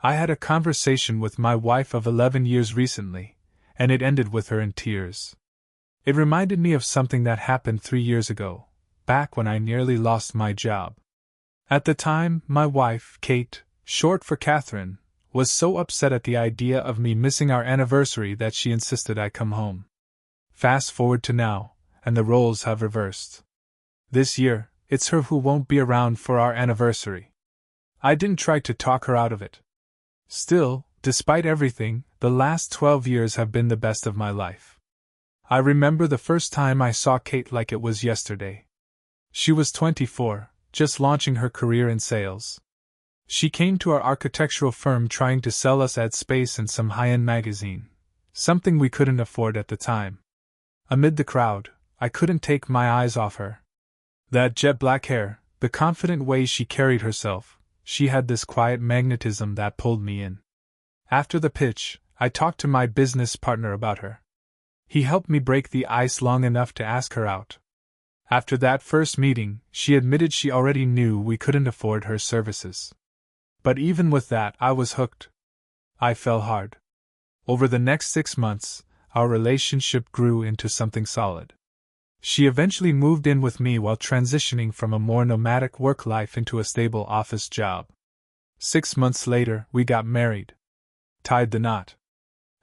I had a conversation with my wife of 11 years recently, and it ended with her in tears. It reminded me of something that happened 3 years ago, back when I nearly lost my job. At the time, my wife, Kate, short for Catherine, was so upset at the idea of me missing our anniversary that she insisted I come home. Fast forward to now, and the roles have reversed. This year, it's her who won't be around for our anniversary. I didn't try to talk her out of it. Still, despite everything, the last 12 years have been the best of my life. I remember the first time I saw Kate like it was yesterday. She was 24, just launching her career in sales. She came to our architectural firm trying to sell us ad space in some high-end magazine, something we couldn't afford at the time. Amid the crowd, I couldn't take my eyes off her. That jet black hair, the confident way she carried herself, she had this quiet magnetism that pulled me in. After the pitch, I talked to my business partner about her. He helped me break the ice long enough to ask her out. After that first meeting, she admitted she already knew we couldn't afford her services. But even with that, I was hooked. I fell hard. Over the next 6 months, our relationship grew into something solid. She eventually moved in with me while transitioning from a more nomadic work life into a stable office job. 6 months later, we got married. Tied the knot.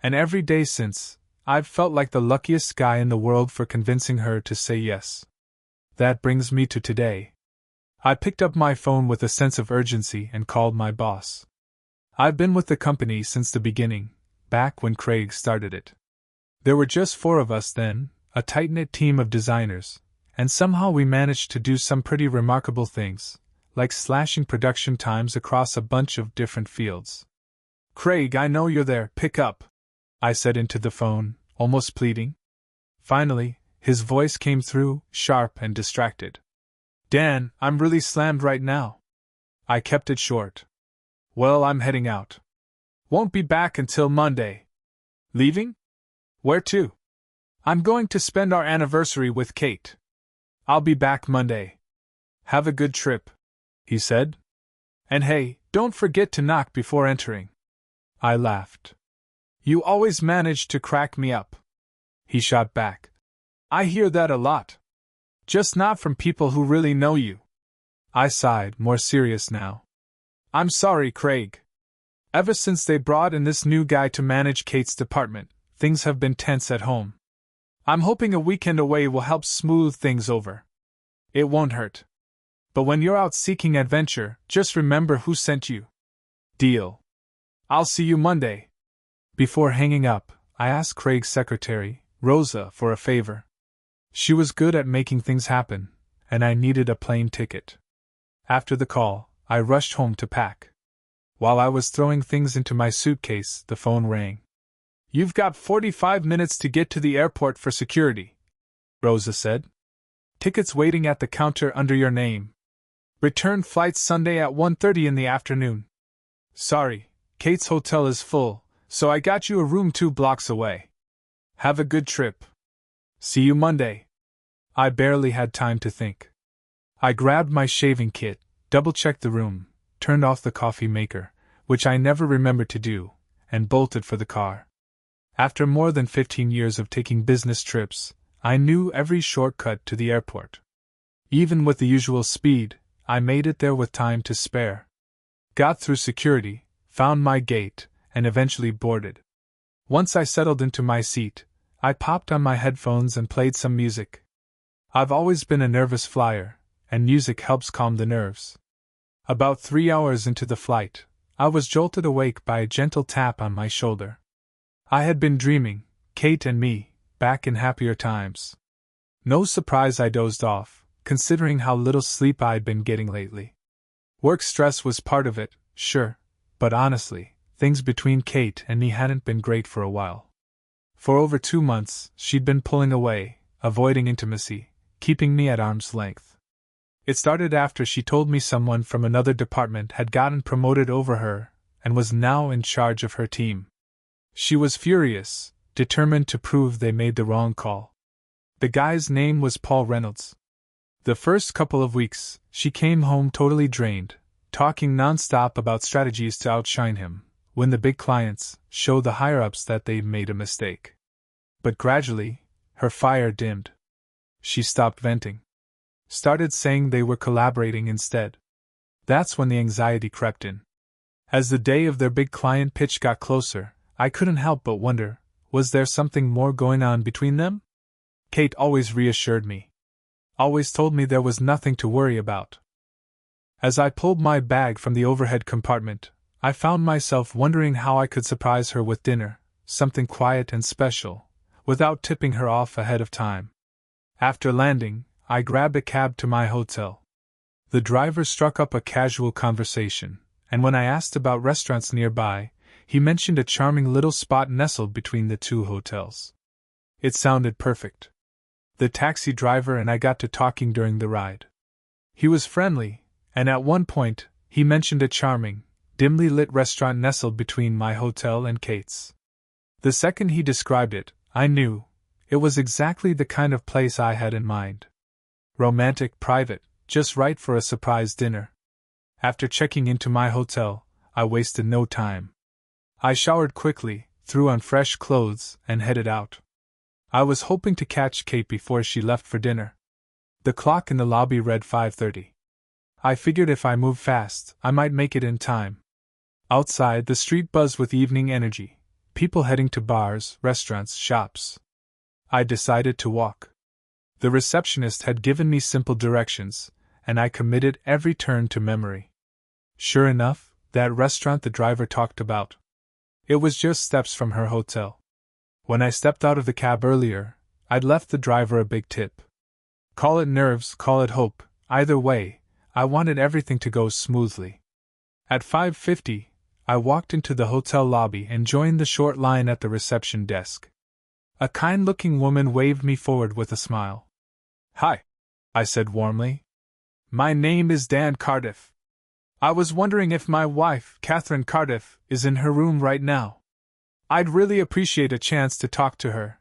And every day since, I've felt like the luckiest guy in the world for convincing her to say yes. That brings me to today. I picked up my phone with a sense of urgency and called my boss. I've been with the company since the beginning, back when Craig started it. There were just 4 of us then, a tight-knit team of designers, and somehow we managed to do some pretty remarkable things, like slashing production times across a bunch of different fields. "Craig, I know you're there, pick up," I said into the phone, almost pleading. Finally, his voice came through, sharp and distracted. "Dan, I'm really slammed right now." I kept it short. "Well, I'm heading out. Won't be back until Monday." "Leaving? Where to?" "I'm going to spend our anniversary with Kate. I'll be back Monday." "Have a good trip," he said. "And hey, don't forget to knock before entering." I laughed. "You always manage to crack me up," he shot back. "I hear that a lot. Just not from people who really know you." I sighed, more serious now. "I'm sorry, Craig. Ever since they brought in this new guy to manage Kate's department, things have been tense at home. I'm hoping a weekend away will help smooth things over. It won't hurt. But when you're out seeking adventure, just remember who sent you." "Deal. I'll see you Monday." Before hanging up, I asked Craig's secretary, Rosa, for a favor. She was good at making things happen, and I needed a plane ticket. After the call, I rushed home to pack. While I was throwing things into my suitcase, the phone rang. "You've got 45 minutes to get to the airport for security," Rosa said. "Tickets waiting at the counter under your name. Return flight Sunday at 1:30 in the afternoon. Sorry, Kate's hotel is full, so I got you a room 2 blocks away. Have a good trip. See you Monday." I barely had time to think. I grabbed my shaving kit, double-checked the room, turned off the coffee maker, which I never remembered to do, and bolted for the car. After more than 15 years of taking business trips, I knew every shortcut to the airport. Even with the usual speed, I made it there with time to spare. Got through security, found my gate, and eventually boarded. Once I settled into my seat, I popped on my headphones and played some music. I've always been a nervous flyer, and music helps calm the nerves. About 3 hours into the flight, I was jolted awake by a gentle tap on my shoulder. I had been dreaming, Kate and me, back in happier times. No surprise I dozed off, considering how little sleep I'd been getting lately. Work stress was part of it, sure, but honestly, things between Kate and me hadn't been great for a while. For over 2 months, she'd been pulling away, avoiding intimacy, keeping me at arm's length. It started after she told me someone from another department had gotten promoted over her and was now in charge of her team. She was furious, determined to prove they made the wrong call. The guy's name was Paul Reynolds. The first couple of weeks, she came home totally drained, talking nonstop about strategies to outshine him, when the big clients show the higher-ups that they've made a mistake. But gradually, her fire dimmed. She stopped venting. Started saying they were collaborating instead. That's when the anxiety crept in. As the day of their big client pitch got closer, I couldn't help but wonder, was there something more going on between them? Kate always reassured me. Always told me there was nothing to worry about. As I pulled my bag from the overhead compartment, I found myself wondering how I could surprise her with dinner, something quiet and special, without tipping her off ahead of time. After landing, I grabbed a cab to my hotel. The driver struck up a casual conversation, and when I asked about restaurants nearby, he mentioned a charming little spot nestled between the two hotels. It sounded perfect. The taxi driver and I got to talking during the ride. He was friendly, and at one point, he mentioned a charming, dimly lit restaurant nestled between my hotel and Kate's. The second he described it, I knew it was exactly the kind of place I had in mind. Romantic, private, just right for a surprise dinner. After checking into my hotel, I wasted no time. I showered quickly, threw on fresh clothes, and headed out. I was hoping to catch Kate before she left for dinner. The clock in the lobby read 5:30. I figured if I moved fast, I might make it in time. Outside, the street buzzed with evening energy, people heading to bars, restaurants, shops. I decided to walk. The receptionist had given me simple directions, and I committed every turn to memory. Sure enough, that restaurant the driver talked about. It was just steps from her hotel. When I stepped out of the cab earlier, I'd left the driver a big tip. Call it nerves, call it hope, either way, I wanted everything to go smoothly. At 5:50, I walked into the hotel lobby and joined the short line at the reception desk. A kind-looking woman waved me forward with a smile. "Hi," I said warmly. "My name is Dan Cardiff. I was wondering if my wife, Catherine Cardiff, is in her room right now. I'd really appreciate a chance to talk to her."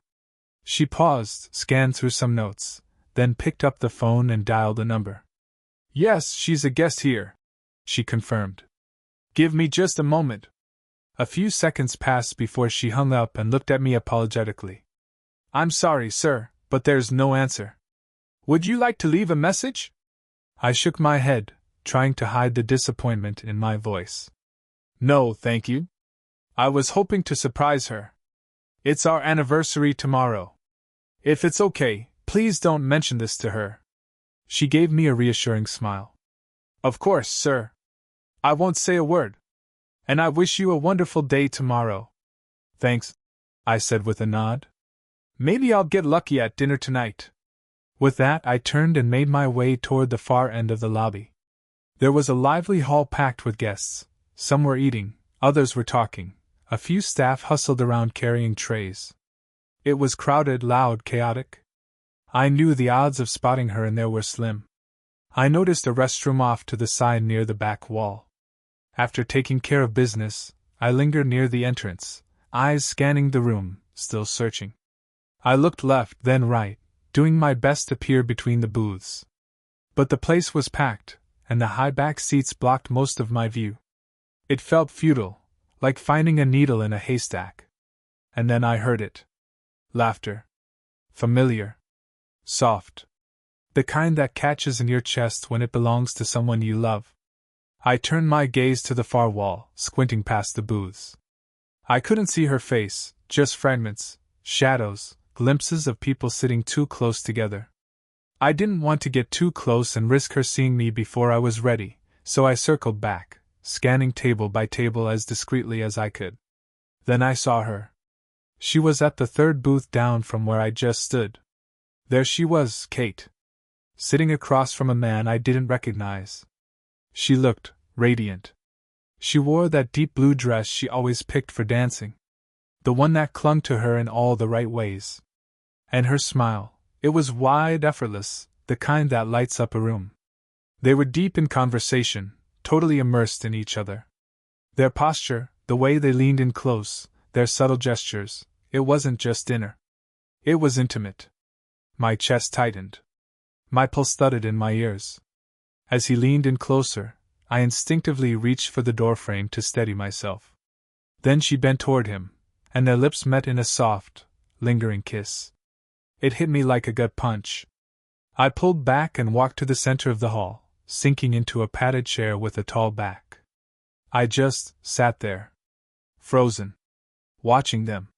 She paused, scanned through some notes, then picked up the phone and dialed a number. "Yes, she's a guest here," she confirmed. "Give me just a moment." A few seconds passed before she hung up and looked at me apologetically. "I'm sorry, sir, but there's no answer. Would you like to leave a message?" I shook my head, trying to hide the disappointment in my voice. "No, thank you. I was hoping to surprise her. It's our anniversary tomorrow. If it's okay, please don't mention this to her." She gave me a reassuring smile. "Of course, sir. I won't say a word. And I wish you a wonderful day tomorrow." "Thanks," I said with a nod. "Maybe I'll get lucky at dinner tonight." With that, I turned and made my way toward the far end of the lobby. There was a lively hall packed with guests. Some were eating, others were talking. A few staff hustled around carrying trays. It was crowded, loud, chaotic. I knew the odds of spotting her in there were slim. I noticed a restroom off to the side near the back wall. After taking care of business, I lingered near the entrance, eyes scanning the room, still searching. I looked left, then right, doing my best to peer between the booths. But the place was packed, and the high back seats blocked most of my view. It felt futile, like finding a needle in a haystack. And then I heard it. Laughter. Familiar. Soft. The kind that catches in your chest when it belongs to someone you love. I turned my gaze to the far wall, squinting past the booths. I couldn't see her face, just fragments, shadows, glimpses of people sitting too close together. I didn't want to get too close and risk her seeing me before I was ready, so I circled back, scanning table by table as discreetly as I could. Then I saw her. She was at the third booth down from where I just stood. There she was, Kate. Sitting across from a man I didn't recognize. She looked radiant. She wore that deep blue dress she always picked for dancing. The one that clung to her in all the right ways. And her smile, it was wide, effortless, the kind that lights up a room. They were deep in conversation, totally immersed in each other. Their posture, the way they leaned in close, their subtle gestures, it wasn't just dinner. It was intimate. My chest tightened. My pulse thudded in my ears. As he leaned in closer, I instinctively reached for the doorframe to steady myself. Then she bent toward him, and their lips met in a soft, lingering kiss. It hit me like a gut punch. I pulled back and walked to the center of the hall, sinking into a padded chair with a tall back. I just sat there, frozen, watching them.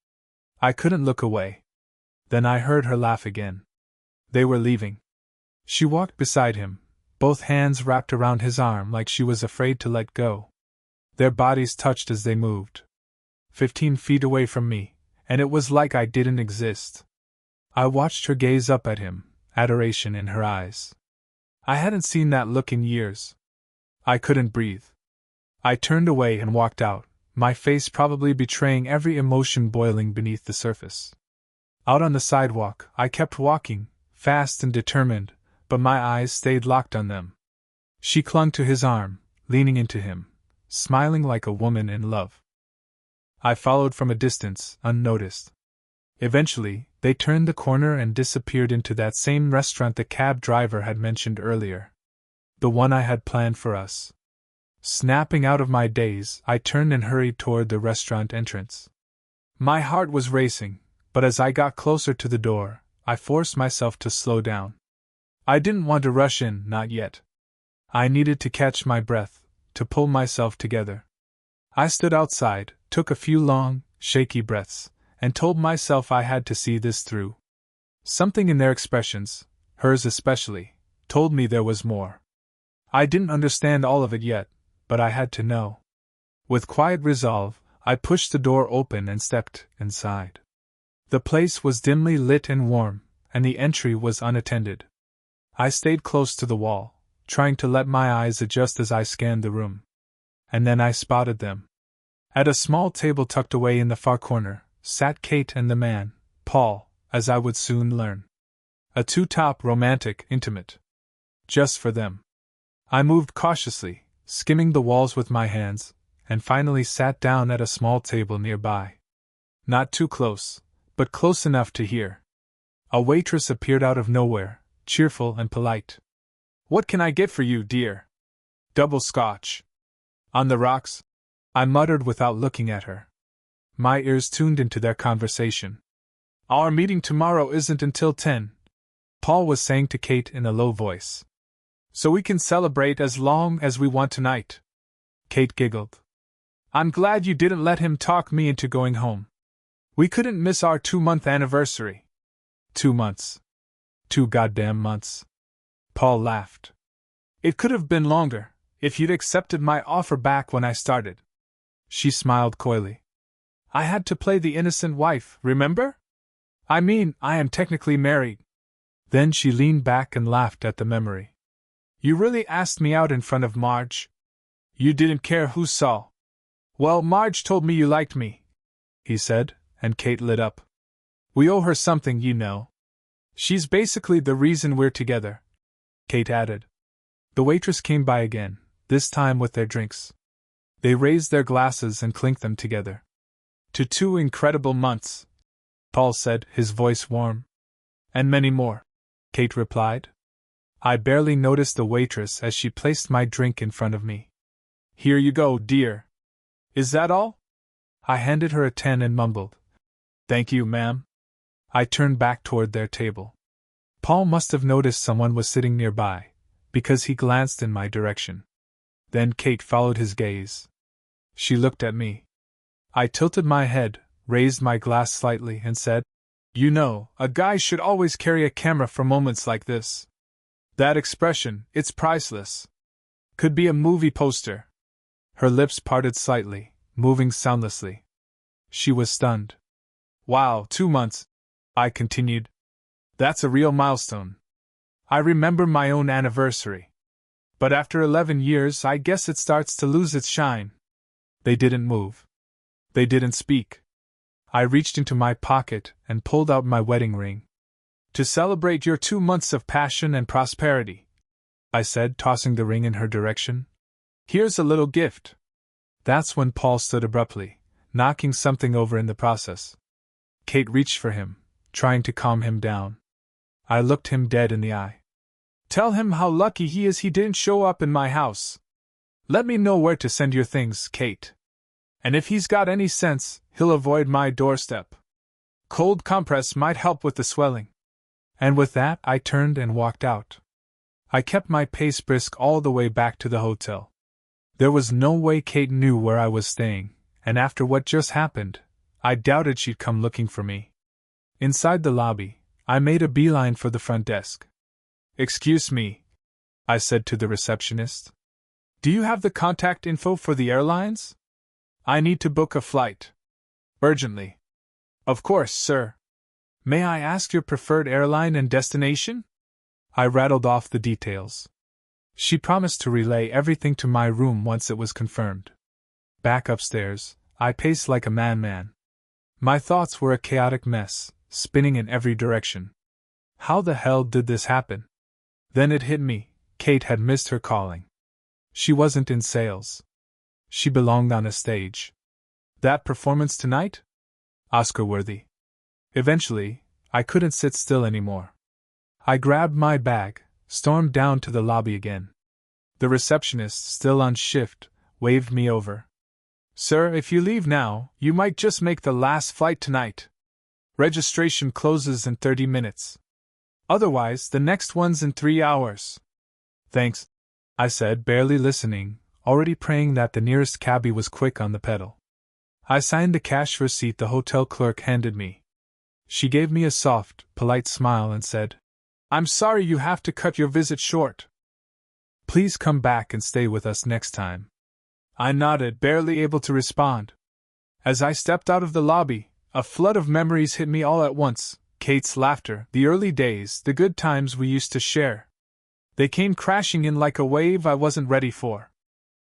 I couldn't look away. Then I heard her laugh again. They were leaving. She walked beside him, both hands wrapped around his arm like she was afraid to let go. Their bodies touched as they moved. 15 feet away from me, and it was like I didn't exist. I watched her gaze up at him, adoration in her eyes. I hadn't seen that look in years. I couldn't breathe. I turned away and walked out, my face probably betraying every emotion boiling beneath the surface. Out on the sidewalk, I kept walking, fast and determined, but my eyes stayed locked on them. She clung to his arm, leaning into him, smiling like a woman in love. I followed from a distance, unnoticed. Eventually, they turned the corner and disappeared into that same restaurant the cab driver had mentioned earlier. The one I had planned for us. Snapping out of my daze, I turned and hurried toward the restaurant entrance. My heart was racing, but as I got closer to the door, I forced myself to slow down. I didn't want to rush in, not yet. I needed to catch my breath, to pull myself together. I stood outside, took a few long, shaky breaths, and told myself I had to see this through. Something in their expressions, hers especially, told me there was more. I didn't understand all of it yet, but I had to know. With quiet resolve, I pushed the door open and stepped inside. The place was dimly lit and warm, and the entry was unattended. I stayed close to the wall, trying to let my eyes adjust as I scanned the room. And then I spotted them. At a small table tucked away in the far corner, sat Kate and the man, Paul, as I would soon learn. A two-top romantic intimate. Just for them. I moved cautiously, skimming the walls with my hands, and finally sat down at a small table nearby. Not too close, but close enough to hear. A waitress appeared out of nowhere, cheerful and polite. "What can I get for you, dear?" "Double scotch." "On the rocks?" I muttered without looking at her. My ears tuned into their conversation. "Our meeting tomorrow isn't until 10, Paul was saying to Kate in a low voice. "So we can celebrate as long as we want tonight." Kate giggled. "I'm glad you didn't let him talk me into going home. We couldn't miss our 2-month anniversary." 2 months. 2 goddamn months. Paul laughed. "It could have been longer, if you'd accepted my offer back when I started." She smiled coyly. "I had to play the innocent wife, remember? I mean, I am technically married." Then she leaned back and laughed at the memory. "You really asked me out in front of Marge? You didn't care who saw." "Well, Marge told me you liked me," he said, and Kate lit up. "We owe her something, you know. She's basically the reason we're together," Kate added. The waitress came by again, this time with their drinks. They raised their glasses and clinked them together. "To 2 incredible months," Paul said, his voice warm. "And many more," Kate replied. I barely noticed the waitress as she placed my drink in front of me. "Here you go, dear. Is that all?" I handed her a 10 and mumbled, "Thank you, ma'am." I turned back toward their table. Paul must have noticed someone was sitting nearby, because he glanced in my direction. Then Kate followed his gaze. She looked at me. I tilted my head, raised my glass slightly, and said, "You know, a guy should always carry a camera for moments like this. That expression, it's priceless. Could be a movie poster." Her lips parted slightly, moving soundlessly. She was stunned. "Wow, 2 months," I continued. "That's a real milestone. I remember my own anniversary. But after 11 years, I guess it starts to lose its shine." They didn't move. They didn't speak. I reached into my pocket and pulled out my wedding ring. "To celebrate your 2 months of passion and prosperity," I said, tossing the ring in her direction. "Here's a little gift." That's when Paul stood abruptly, knocking something over in the process. Kate reached for him, trying to calm him down. I looked him dead in the eye. "Tell him how lucky he is he didn't show up in my house. Let me know where to send your things, Kate. And if he's got any sense, he'll avoid my doorstep. Cold compress might help with the swelling. And with that, I turned and walked out. I kept my pace brisk all the way back to the hotel. There was no way Kate knew where I was staying, and after what just happened, I doubted she'd come looking for me. Inside the lobby, I made a beeline for the front desk. "Excuse me," I said to the receptionist. "Do you have the contact info for the airlines? I need to book a flight. Urgently." "Of course, sir. May I ask your preferred airline and destination?" I rattled off the details. She promised to relay everything to my room once it was confirmed. Back upstairs, I paced like a madman. My thoughts were a chaotic mess, spinning in every direction. How the hell did this happen? Then it hit me, Kate had missed her calling. She wasn't in sales. She belonged on a stage. That performance tonight? Oscar-worthy. Eventually, I couldn't sit still anymore. I grabbed my bag, stormed down to the lobby again. The receptionist, still on shift, waved me over. "Sir, if you leave now, you might just make the last flight tonight. Registration closes in 30 minutes. Otherwise, the next one's in 3 hours." "Thanks," I said, barely listening, already praying that the nearest cabbie was quick on the pedal. I signed the cash receipt the hotel clerk handed me. She gave me a soft, polite smile and said, "I'm sorry you have to cut your visit short. Please come back and stay with us next time." I nodded, barely able to respond. As I stepped out of the lobby, a flood of memories hit me all at once. Kate's laughter, the early days, the good times we used to share. They came crashing in like a wave I wasn't ready for.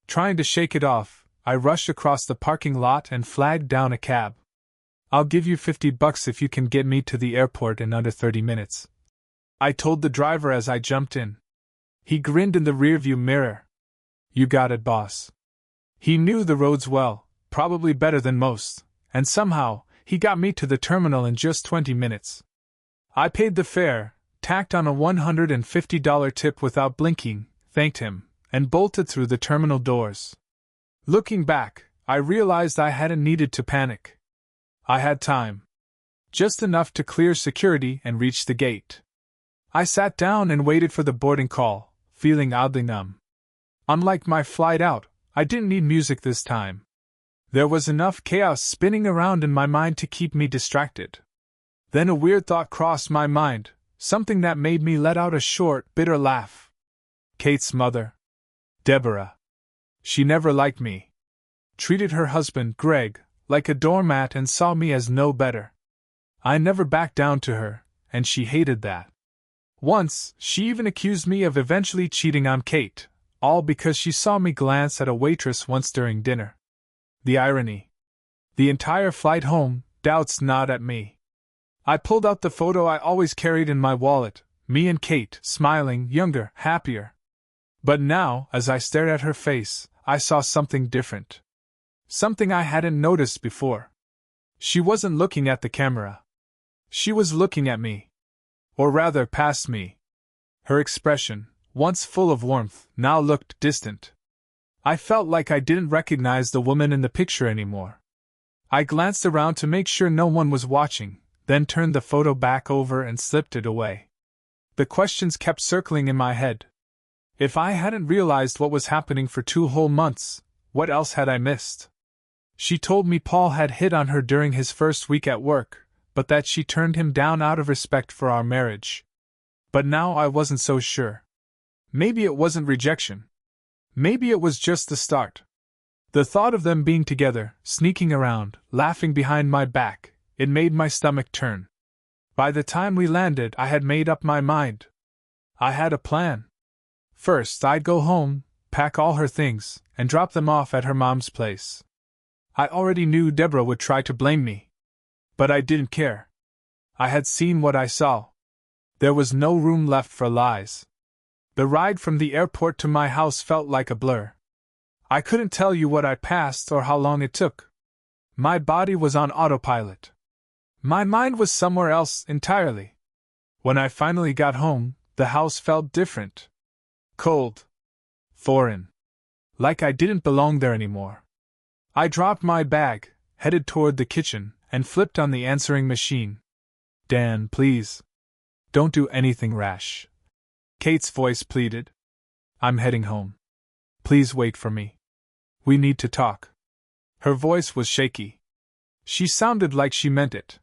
Trying to shake it off, I rushed across the parking lot and flagged down a cab. "I'll give you $50 if you can get me to the airport in under 30 minutes. I told the driver as I jumped in. He grinned in the rearview mirror. "You got it, boss." He knew the roads well, probably better than most, and somehow, he got me to the terminal in just 20 minutes. I paid the fare, tacked on a $150 tip without blinking, thanked him, and bolted through the terminal doors. Looking back, I realized I hadn't needed to panic. I had time. Just enough to clear security and reach the gate. I sat down and waited for the boarding call, feeling oddly numb. Unlike my flight out, I didn't need music this time. There was enough chaos spinning around in my mind to keep me distracted. Then a weird thought crossed my mind, something that made me let out a short, bitter laugh. Kate's mother, Deborah. She never liked me. Treated her husband, Greg, like a doormat and saw me as no better. I never backed down to her, and she hated that. Once, she even accused me of eventually cheating on Kate, all because she saw me glance at a waitress once during dinner. The irony. The entire flight home, doubts gnawed at me. I pulled out the photo I always carried in my wallet, me and Kate, smiling, younger, happier. But now, as I stared at her face, I saw something different. Something I hadn't noticed before. She wasn't looking at the camera. She was looking at me. Or rather, past me. Her expression, once full of warmth, now looked distant. I felt like I didn't recognize the woman in the picture anymore. I glanced around to make sure no one was watching, then turned the photo back over and slipped it away. The questions kept circling in my head. If I hadn't realized what was happening for 2 whole months, what else had I missed? She told me Paul had hit on her during his first week at work, but that she turned him down out of respect for our marriage. But now I wasn't so sure. Maybe it wasn't rejection. Maybe it was just the start. The thought of them being together, sneaking around, laughing behind my back, it made my stomach turn. By the time we landed, I had made up my mind. I had a plan. First, I'd go home, pack all her things, and drop them off at her mom's place. I already knew Deborah would try to blame me. But I didn't care. I had seen what I saw. There was no room left for lies. The ride from the airport to my house felt like a blur. I couldn't tell you what I passed or how long it took. My body was on autopilot. My mind was somewhere else entirely. When I finally got home, the house felt different. Cold. Foreign. Like I didn't belong there anymore. I dropped my bag, headed toward the kitchen, and flipped on the answering machine. Dan, please. Don't do anything rash. Kate's voice pleaded. I'm heading home. Please wait for me. We need to talk. Her voice was shaky. She sounded like she meant it.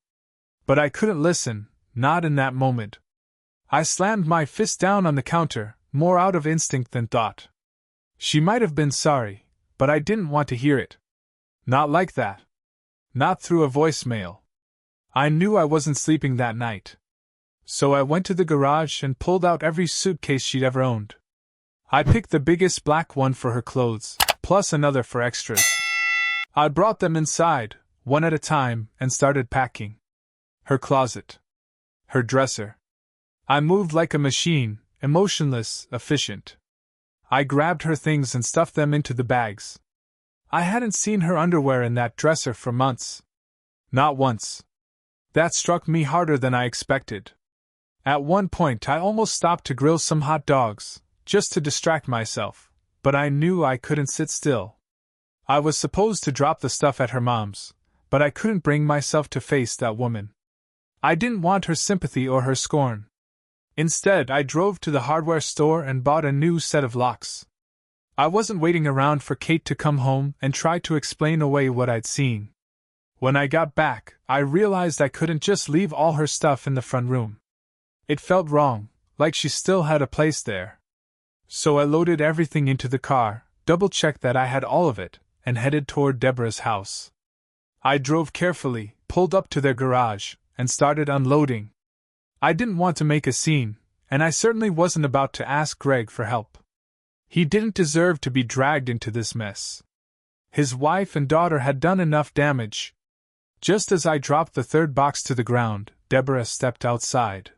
But I couldn't listen, not in that moment. I slammed my fist down on the counter, more out of instinct than thought. She might have been sorry, but I didn't want to hear it. Not like that. Not through a voicemail. I knew I wasn't sleeping that night. So I went to the garage and pulled out every suitcase she'd ever owned. I picked the biggest black one for her clothes, plus another for extras. I brought them inside, one at a time, and started packing. Her closet. Her dresser. I moved like a machine, emotionless, efficient. I grabbed her things and stuffed them into the bags. I hadn't seen her underwear in that dresser for months. Not once. That struck me harder than I expected. At one point I almost stopped to grill some hot dogs, just to distract myself, but I knew I couldn't sit still. I was supposed to drop the stuff at her mom's, but I couldn't bring myself to face that woman. I didn't want her sympathy or her scorn. Instead, I drove to the hardware store and bought a new set of locks. I wasn't waiting around for Kate to come home and try to explain away what I'd seen. When I got back, I realized I couldn't just leave all her stuff in the front room. It felt wrong, like she still had a place there. So I loaded everything into the car, double-checked that I had all of it, and headed toward Deborah's house. I drove carefully, pulled up to their garage, and started unloading. I didn't want to make a scene, and I certainly wasn't about to ask Greg for help. He didn't deserve to be dragged into this mess. His wife and daughter had done enough damage. Just as I dropped the third box to the ground, Deborah stepped outside.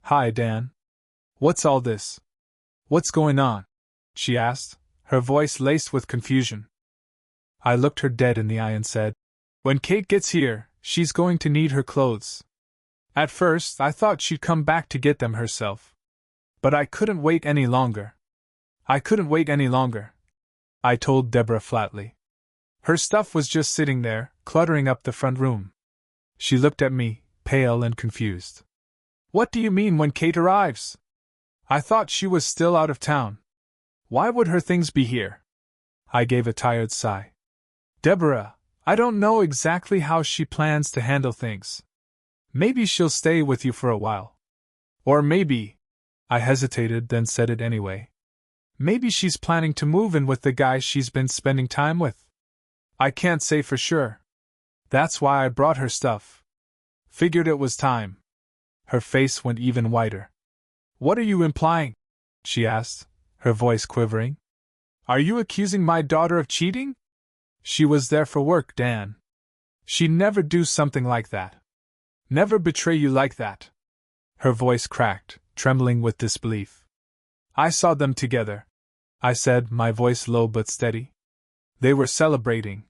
Hi, Dan. What's all this? What's going on? She asked, her voice laced with confusion. I looked her dead in the eye and said, when Kate gets here, she's going to need her clothes. At first, I thought she'd come back to get them herself. But I couldn't wait any longer. I told Deborah flatly. Her stuff was just sitting there, cluttering up the front room. She looked at me, pale and confused. What do you mean when Kate arrives? I thought she was still out of town. Why would her things be here? I gave a tired sigh. Deborah, I don't know exactly how she plans to handle things. Maybe she'll stay with you for a while. Or maybe, I hesitated, then said it anyway. Maybe she's planning to move in with the guy she's been spending time with. I can't say for sure. That's why I brought her stuff. Figured it was time. Her face went even whiter. What are you implying? She asked, her voice quivering. Are you accusing my daughter of cheating? She was there for work, Dan. She'd never do something like that. Never betray you like that. Her voice cracked, trembling with disbelief. I saw them together, I said, my voice low but steady. They were celebrating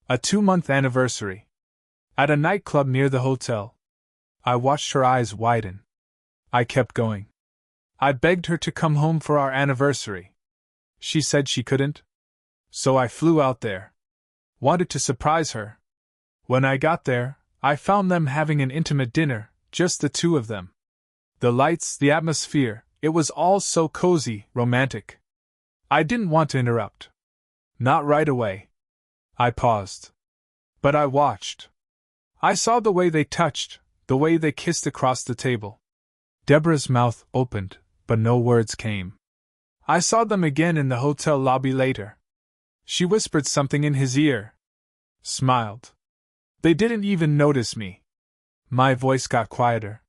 a 2-month anniversary at a nightclub near the hotel. I watched her eyes widen. I kept going. I begged her to come home for our anniversary. She said she couldn't. So I flew out there. Wanted to surprise her. When I got there, I found them having an intimate dinner, just the two of them. The lights, the atmosphere, it was all so cozy, romantic. I didn't want to interrupt. Not right away. I paused. But I watched. I saw the way they touched, the way they kissed across the table. Deborah's mouth opened, but no words came. I saw them again in the hotel lobby later. She whispered something in his ear. Smiled. They didn't even notice me. My voice got quieter.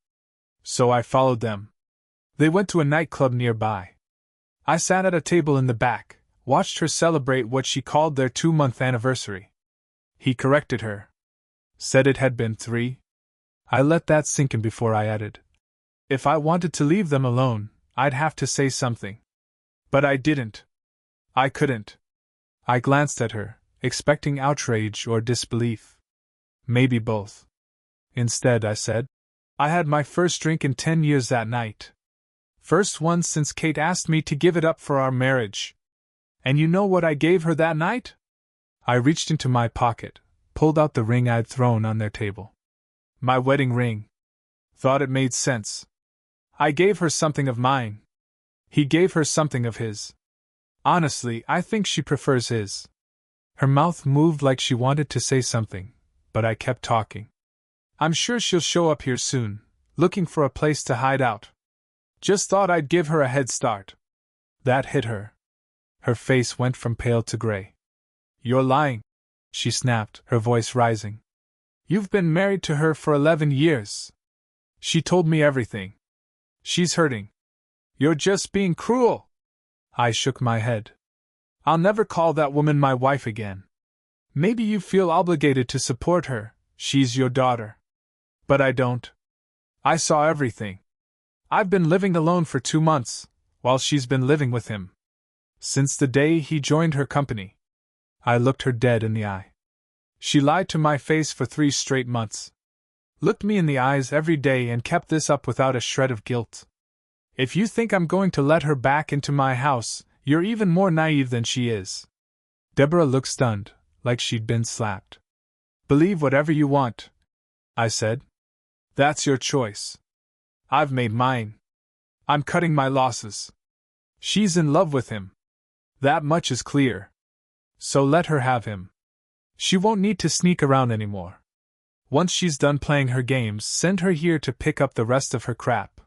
So I followed them. They went to a nightclub nearby. I sat at a table in the back, watched her celebrate what she called their 2-month anniversary. He corrected her. Said it had been 3. I let that sink in before I added. If I wanted to leave them alone, I'd have to say something. But I didn't. I couldn't. I glanced at her, expecting outrage or disbelief. Maybe both. Instead, I said, I had my first drink in 10 years that night. First one since Kate asked me to give it up for our marriage. And you know what I gave her that night? I reached into my pocket, pulled out the ring I'd thrown on their table. My wedding ring. Thought it made sense. I gave her something of mine. He gave her something of his. Honestly, I think she prefers his. Her mouth moved like she wanted to say something, but I kept talking. I'm sure she'll show up here soon, looking for a place to hide out. Just thought I'd give her a head start. That hit her. Her face went from pale to gray. You're lying, she snapped, her voice rising. You've been married to her for 11 years. She told me everything. She's hurting. You're just being cruel. I shook my head. I'll never call that woman my wife again. Maybe you feel obligated to support her, she's your daughter. But I don't. I saw everything. I've been living alone for 2 months, while she's been living with him. Since the day he joined her company. I looked her dead in the eye. She lied to my face for 3 straight months. Looked me in the eyes every day and kept this up without a shred of guilt. If you think I'm going to let her back into my house, you're even more naive than she is. Deborah looked stunned, like she'd been slapped. Believe whatever you want, I said. That's your choice. I've made mine. I'm cutting my losses. She's in love with him. That much is clear. So let her have him. She won't need to sneak around anymore. Once she's done playing her games, send her here to pick up the rest of her crap.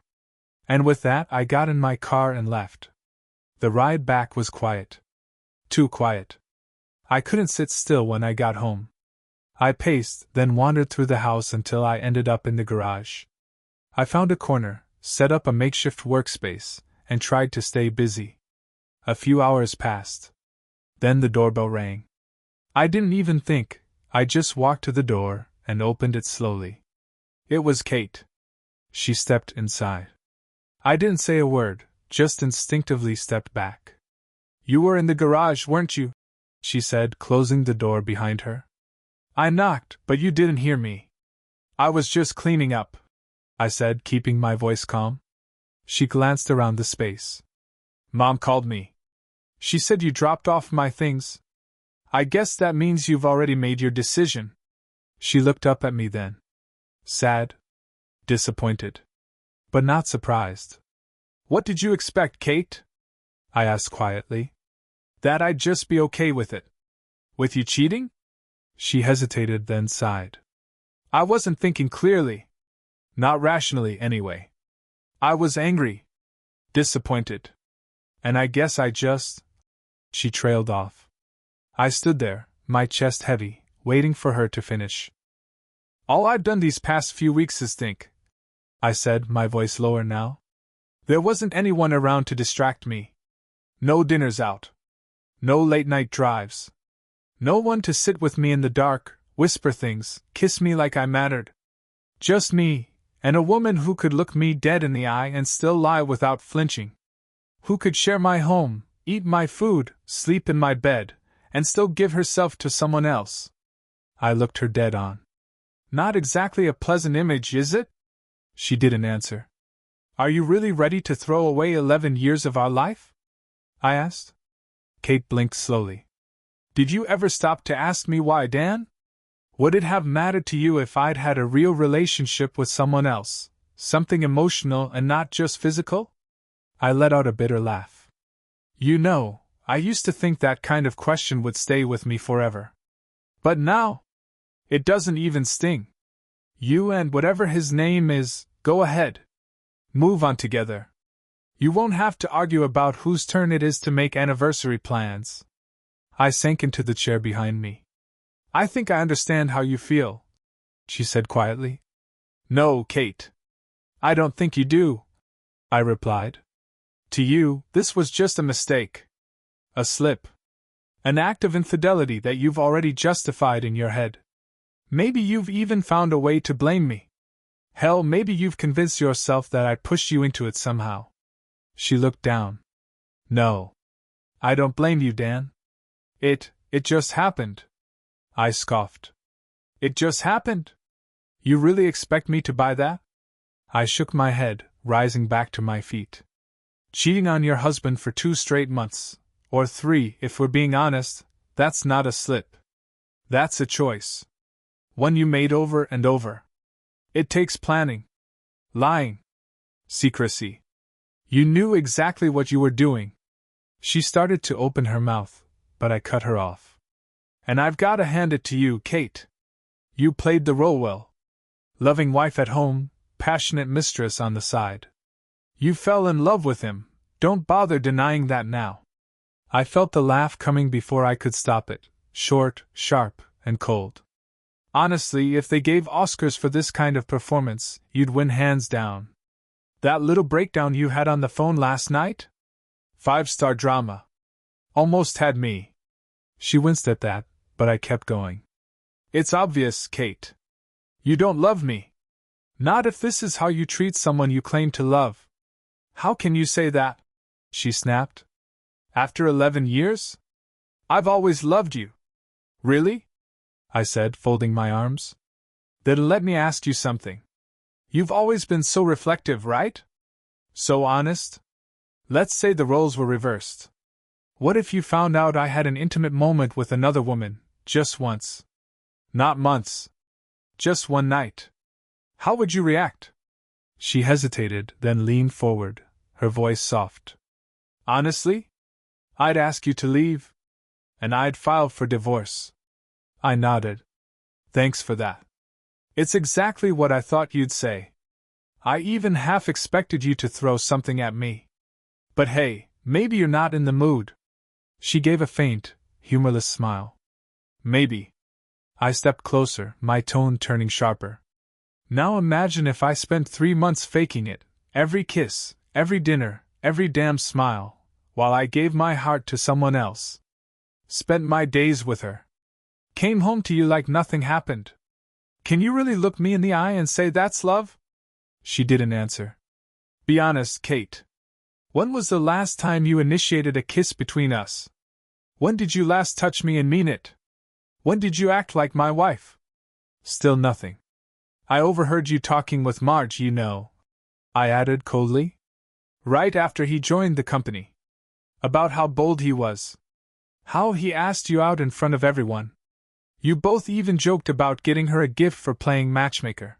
And with that, I got in my car and left. The ride back was quiet. Too quiet. I couldn't sit still when I got home. I paced, then wandered through the house until I ended up in the garage. I found a corner, set up a makeshift workspace, and tried to stay busy. A few hours passed. Then the doorbell rang. I didn't even think, I just walked to the door and opened it slowly. It was Kate. She stepped inside. I didn't say a word, just instinctively stepped back. You were in the garage, weren't you? She said, closing the door behind her. I knocked, but you didn't hear me. I was just cleaning up, I said, keeping my voice calm. She glanced around the space. Mom called me. She said you dropped off my things. I guess that means you've already made your decision. She looked up at me then. Sad. Disappointed. But not surprised. What did you expect, Kate? I asked quietly. That I'd just be okay with it. With you cheating? She hesitated, then sighed. I wasn't thinking clearly. Not rationally, anyway. I was angry. Disappointed. And I guess I just... She trailed off. I stood there, my chest heavy, waiting for her to finish. All I've done these past few weeks is think, I said, my voice lower now. There wasn't anyone around to distract me. No dinners out. No late-night drives. No one to sit with me in the dark, whisper things, kiss me like I mattered. Just me, and a woman who could look me dead in the eye and still lie without flinching. Who could share my home, eat my food, sleep in my bed, and still give herself to someone else. I looked her dead on. Not exactly a pleasant image, is it? She didn't answer. Are you really ready to throw away 11 years of our life? I asked. Kate blinked slowly. Did you ever stop to ask me why, Dan? Would it have mattered to you if I'd had a real relationship with someone else, something emotional and not just physical? I let out a bitter laugh. You know, I used to think that kind of question would stay with me forever. But now, it doesn't even sting. You and whatever his name is, go ahead. Move on together. You won't have to argue about whose turn it is to make anniversary plans. I sank into the chair behind me. I think I understand how you feel, she said quietly. No, Kate. I don't think you do, I replied. To you, this was just a mistake. A slip. An act of infidelity that you've already justified in your head. Maybe you've even found a way to blame me. Hell, maybe you've convinced yourself that I pushed you into it somehow. She looked down. No. I don't blame you, Dan. It just happened. I scoffed. It just happened? You really expect me to buy that? I shook my head, rising back to my feet. Cheating on your husband for 2 straight months, or 3 if we're being honest, that's not a slip. That's a choice. One you made over and over. It takes planning, lying, secrecy. You knew exactly what you were doing. She started to open her mouth, but I cut her off. And I've got to hand it to you, Kate. You played the role well. Loving wife at home, passionate mistress on the side. You fell in love with him, don't bother denying that now. I felt the laugh coming before I could stop it, short, sharp, and cold. Honestly, if they gave Oscars for this kind of performance, you'd win hands down. That little breakdown you had on the phone last night? 5-star drama. Almost had me. She winced at that, but I kept going. It's obvious, Kate. You don't love me. Not if this is how you treat someone you claim to love. How can you say that? She snapped. After 11 years? I've always loved you. Really? I said, folding my arms. Then let me ask you something. You've always been so reflective, right? So honest? Let's say the roles were reversed. What if you found out I had an intimate moment with another woman, just once? Not months. Just one night. How would you react? She hesitated, then leaned forward, her voice soft. Honestly? I'd ask you to leave. And I'd file for divorce. I nodded. Thanks for that. It's exactly what I thought you'd say. I even half expected you to throw something at me. But hey, maybe you're not in the mood. She gave a faint, humorless smile. Maybe. I stepped closer, my tone turning sharper. Now imagine if I spent 3 months faking it, every kiss, every dinner, every damn smile, while I gave my heart to someone else. Spent my days with her. Came home to you like nothing happened. Can you really look me in the eye and say that's love? She didn't answer. Be honest, Kate. When was the last time you initiated a kiss between us? When did you last touch me and mean it? When did you act like my wife? Still nothing. I overheard you talking with Marge, you know, I added coldly. Right after he joined the company. About how bold he was. How he asked you out in front of everyone. You both even joked about getting her a gift for playing matchmaker.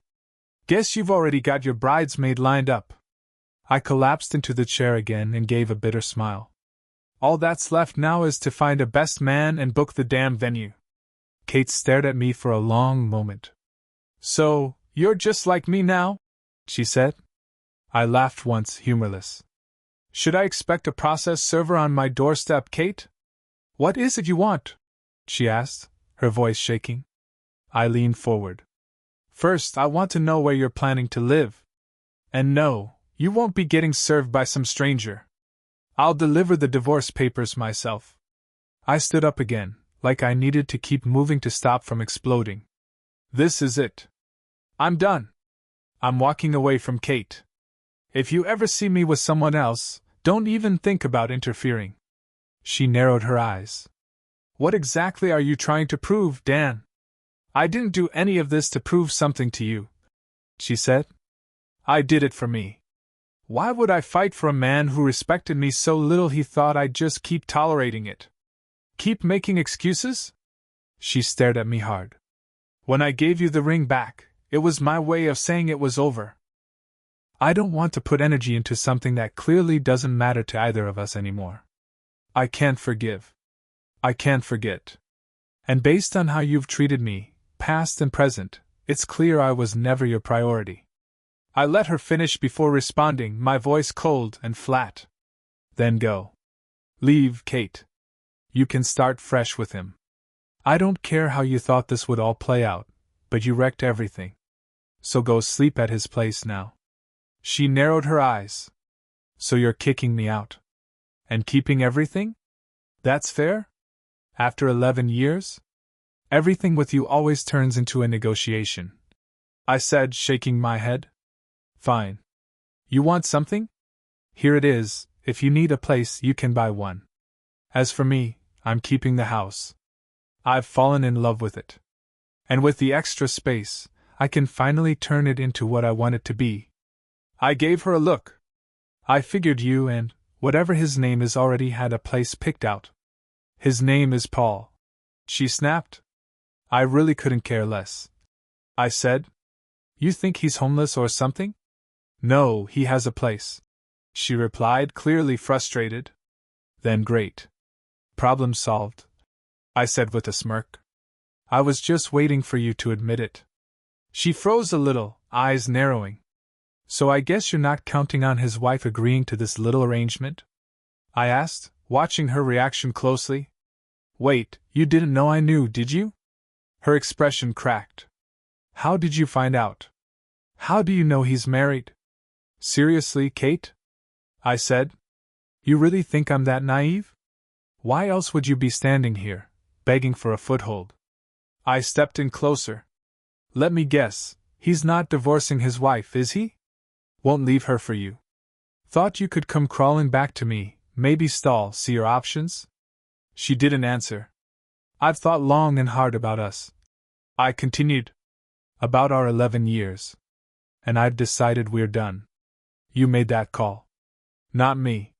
Guess you've already got your bridesmaid lined up. I collapsed into the chair again and gave a bitter smile. All that's left now is to find a best man and book the damn venue. Kate stared at me for a long moment. So, you're just like me now? She said. I laughed once, humorless. Should I expect a process server on my doorstep, Kate? What is it you want? She asked, her voice shaking. I leaned forward. First, I want to know where you're planning to live. And no, you won't be getting served by some stranger. I'll deliver the divorce papers myself. I stood up again, like I needed to keep moving to stop from exploding. This is it. I'm done. I'm walking away from Kate. If you ever see me with someone else, don't even think about interfering. She narrowed her eyes. What exactly are you trying to prove, Dan? I didn't do any of this to prove something to you, she said. I did it for me. Why would I fight for a man who respected me so little he thought I'd just keep tolerating it? Keep making excuses? She stared at me hard. When I gave you the ring back, it was my way of saying it was over. I don't want to put energy into something that clearly doesn't matter to either of us anymore. I can't forgive. I can't forget. And based on how you've treated me, past and present, it's clear I was never your priority. I let her finish before responding, my voice cold and flat. Then go. Leave, Kate. You can start fresh with him. I don't care how you thought this would all play out, but you wrecked everything. So go sleep at his place now. She narrowed her eyes. So you're kicking me out? And keeping everything? That's fair? After 11 years? Everything with you always turns into a negotiation. I said, shaking my head. Fine. You want something? Here it is. If you need a place, you can buy one. As for me, I'm keeping the house. I've fallen in love with it. And with the extra space, I can finally turn it into what I want it to be. I gave her a look. I figured you and whatever his name is already had a place picked out. His name is Paul. She snapped. I really couldn't care less. I said. You think he's homeless or something? No, he has a place. She replied, clearly frustrated. Then great. Problem solved, I said with a smirk. I was just waiting for you to admit it. She froze a little, eyes narrowing. So I guess you're not counting on his wife agreeing to this little arrangement? I asked, watching her reaction closely. Wait, you didn't know I knew, did you? Her expression cracked. How did you find out? How do you know he's married? Seriously, Kate? I said. You really think I'm that naive? Why else would you be standing here, begging for a foothold? I stepped in closer. Let me guess, he's not divorcing his wife, is he? Won't leave her for you. Thought you could come crawling back to me, maybe stall, see your options? She didn't answer. I've thought long and hard about us. I continued. About our 11 years. And I've decided we're done. You made that call. Not me.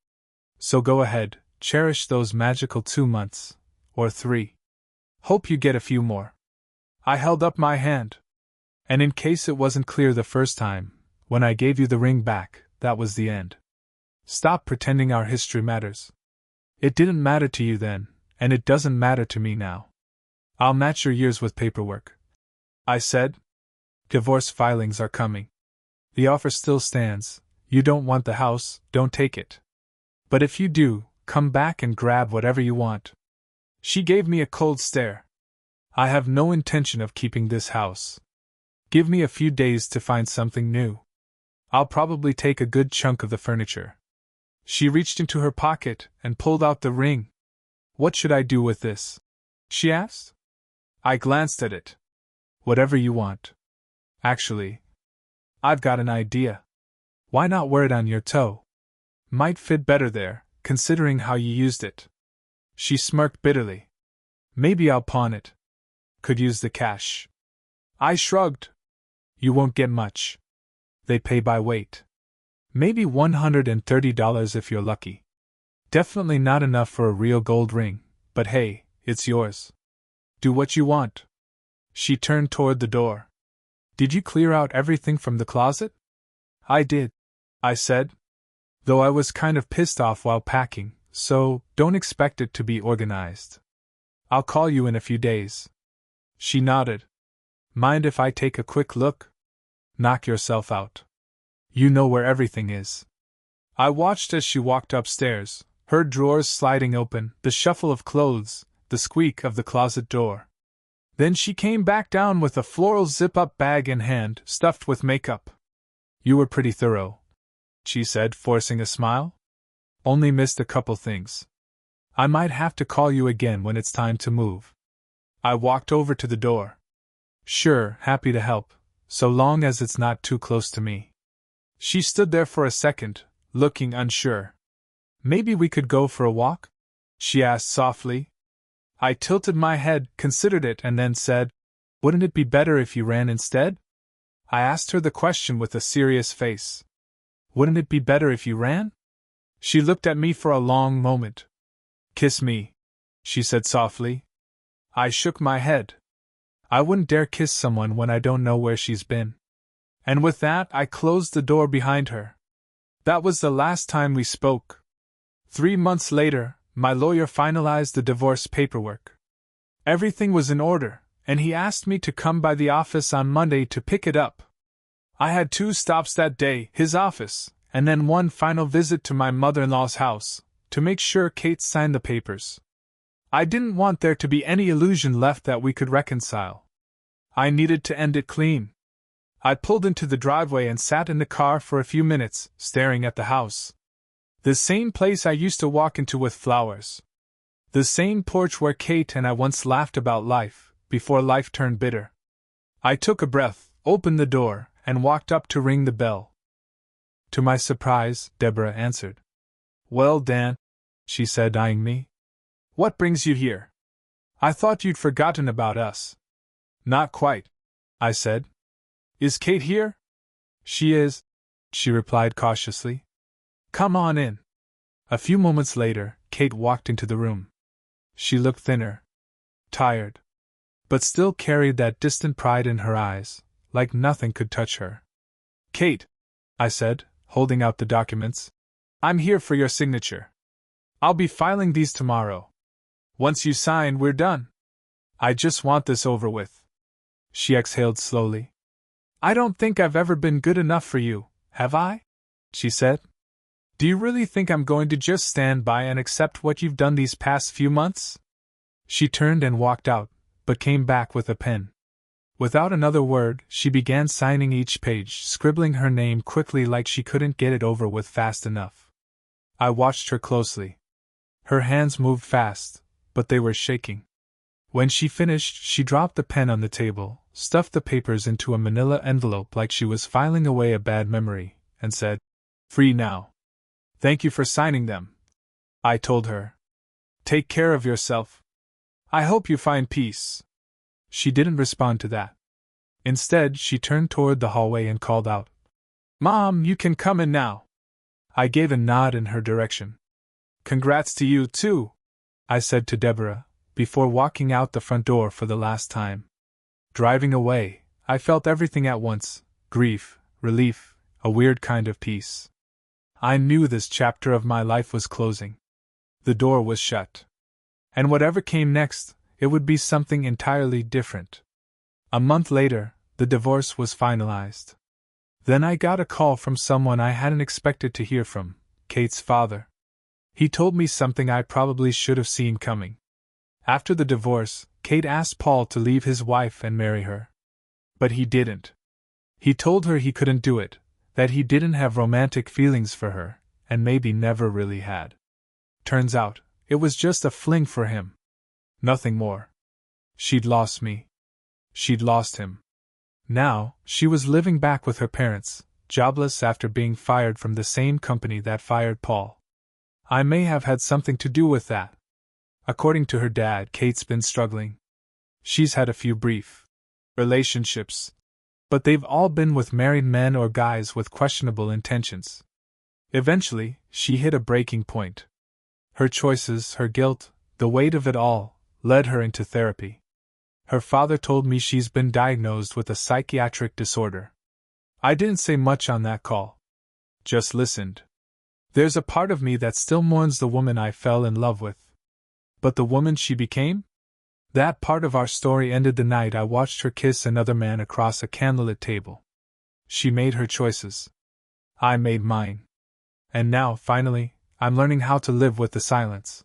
So go ahead, cherish those magical 2 months. Or 3. Hope you get a few more. I held up my hand. And in case it wasn't clear the first time, when I gave you the ring back, that was the end. Stop pretending our history matters. It didn't matter to you then, and it doesn't matter to me now. I'll match your years with paperwork. I said. Divorce filings are coming. The offer still stands. You don't want the house, don't take it. But if you do, come back and grab whatever you want. She gave me a cold stare. I have no intention of keeping this house. Give me a few days to find something new. I'll probably take a good chunk of the furniture. She reached into her pocket and pulled out the ring. What should I do with this? She asked. I glanced at it. Whatever you want. Actually, I've got an idea. Why not wear it on your toe? Might fit better there, considering how you used it. She smirked bitterly. Maybe I'll pawn it. Could use the cash. I shrugged. You won't get much. They pay by weight. Maybe $130 if you're lucky. Definitely not enough for a real gold ring, but hey, it's yours. Do what you want. She turned toward the door. Did you clear out everything from the closet? I did, I said. Though I was kind of pissed off while packing, so don't expect it to be organized. I'll call you in a few days. She nodded. Mind if I take a quick look? Knock yourself out. You know where everything is. I watched as she walked upstairs, her drawers sliding open, the shuffle of clothes, the squeak of the closet door. Then she came back down with a floral zip-up bag in hand, stuffed with makeup. You were pretty thorough, she said, forcing a smile. Only missed a couple things. I might have to call you again when it's time to move. I walked over to the door. Sure, happy to help, so long as it's not too close to me. She stood there for a second, looking unsure. Maybe we could go for a walk? She asked softly. I tilted my head, considered it, and then said, Wouldn't it be better if you ran instead? I asked her the question with a serious face. Wouldn't it be better if you ran? She looked at me for a long moment. Kiss me, she said softly. I shook my head. I wouldn't dare kiss someone when I don't know where she's been. And with that, I closed the door behind her. That was the last time we spoke. 3 months later, my lawyer finalized the divorce paperwork. Everything was in order, and he asked me to come by the office on Monday to pick it up. I had 2 stops that day, his office, and then one final visit to my mother-in-law's house, to make sure Kate signed the papers. I didn't want there to be any illusion left that we could reconcile. I needed to end it clean. I pulled into the driveway and sat in the car for a few minutes, staring at the house. The same place I used to walk into with flowers. The same porch where Kate and I once laughed about life, before life turned bitter. I took a breath, opened the door, and walked up to ring the bell. To my surprise, Deborah answered. Well, Dan, she said, eyeing me. What brings you here? I thought you'd forgotten about us. Not quite, I said. Is Kate here? She is, she replied cautiously. Come on in. A few moments later, Kate walked into the room. She looked thinner. Tired. but still carried that distant pride in her eyes, like nothing could touch her. "Kate," I said, holding out the documents, "I'm here for your signature. I'll be filing these tomorrow. Once you sign, we're done. I just want this over with." She exhaled slowly. "I don't think I've ever been good enough for you, have I?" she said. "Do you really think I'm going to just stand by and accept what you've done these past few months?" She turned and walked out, but came back with a pen. Without another word, she began signing each page, scribbling her name quickly like she couldn't get it over with fast enough. I watched her closely. Her hands moved fast, but they were shaking. When she finished, she dropped the pen on the table, stuffed the papers into a manila envelope like she was filing away a bad memory, and said, "Free now." "Thank you for signing them," I told her. "Take care of yourself. I hope you find peace." She didn't respond to that. Instead, she turned toward the hallway and called out, "Mom, you can come in now." I gave a nod in her direction. "Congrats to you, too," I said to Deborah, before walking out the front door for the last time. Driving away, I felt everything at once: grief, relief, a weird kind of peace. I knew this chapter of my life was closing. The door was shut. And whatever came next, it would be something entirely different. A month later, the divorce was finalized. Then I got a call from someone I hadn't expected to hear from, Kate's father. He told me something I probably should have seen coming. After the divorce, Kate asked Paul to leave his wife and marry her. But he didn't. He told her he couldn't do it, that he didn't have romantic feelings for her, and maybe never really had. Turns out, it was just a fling for him. Nothing more. She'd lost me. She'd lost him. Now, she was living back with her parents, jobless after being fired from the same company that fired Paul. I may have had something to do with that. According to her dad, Kate's been struggling. She's had a few brief relationships, but they've all been with married men or guys with questionable intentions. Eventually, she hit a breaking point. Her choices, her guilt, the weight of it all, led her into therapy. Her father told me she's been diagnosed with a psychiatric disorder. I didn't say much on that call. Just listened. There's a part of me that still mourns the woman I fell in love with. But the woman she became? That part of our story ended the night I watched her kiss another man across a candlelit table. She made her choices. I made mine. And now, finally, I'm learning how to live with the silence.